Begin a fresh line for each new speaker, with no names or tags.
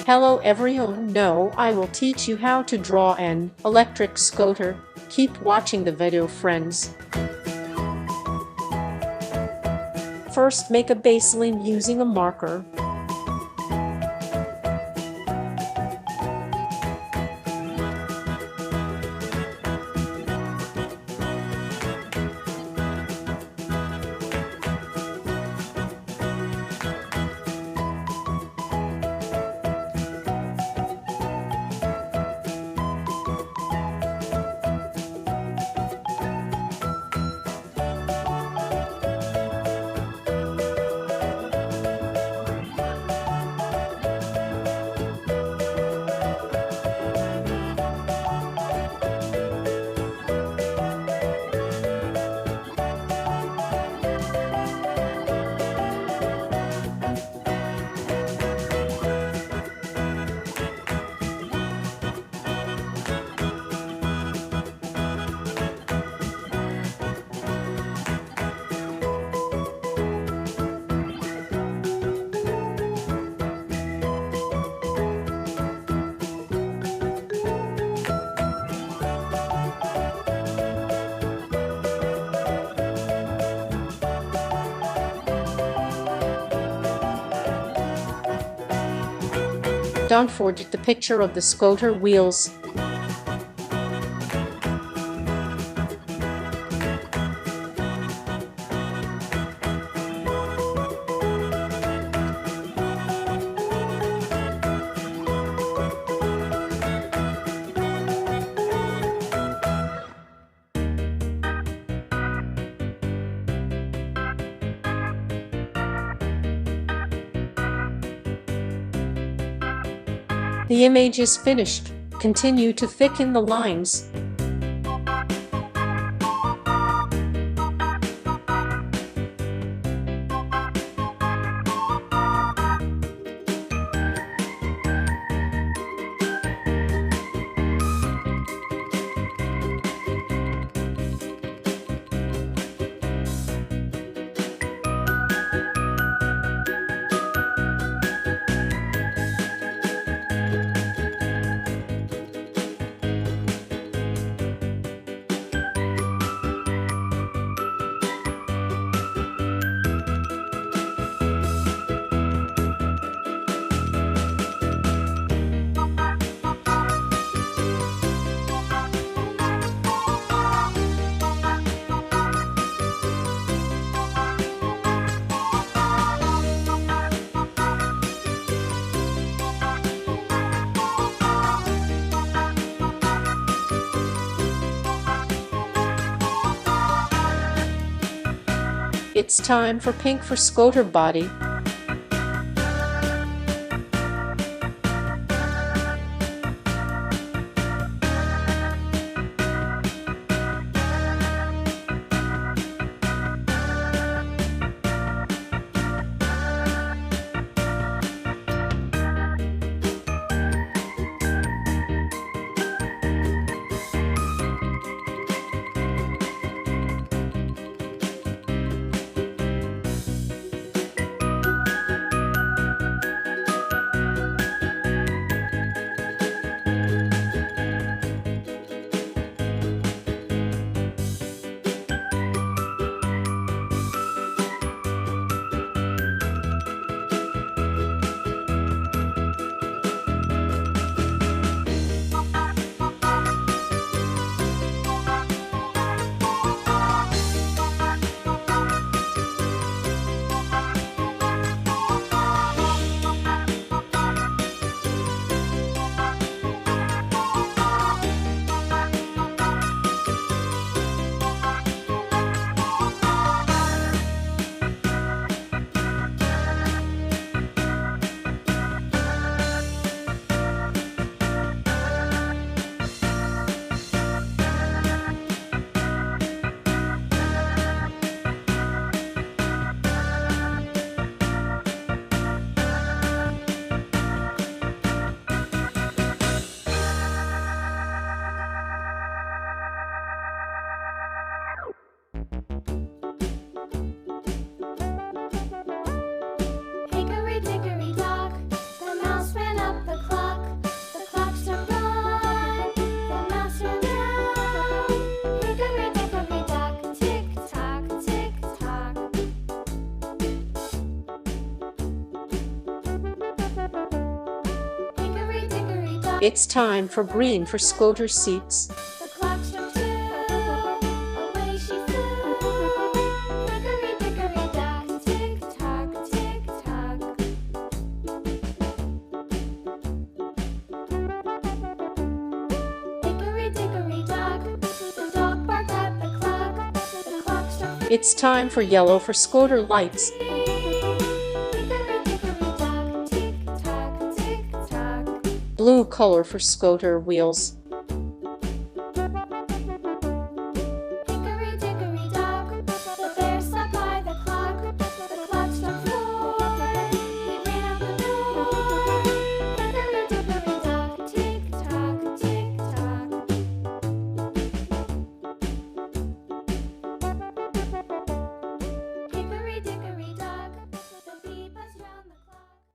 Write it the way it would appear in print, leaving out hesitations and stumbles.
Hello everyone, now I will teach you how to draw an electric scooter. Keep watching the video, friends. First, make a baseline using a marker. Don't forget the picture of the scooter wheels. The image is finished. Continue to thicken the lines. It's time for pink for scooter body. It's time for green for scooter seats.
The clock struck 2. Away she flew. Hickory dickory dock, tick tock, tick tock. Hickory dickory dock, the dog barked at the clock. The clock struck 3.
It's time for yellow for scooter lights.
Hickory dickory dock, tick tock, tick tock.
Blue color for scooter wheels.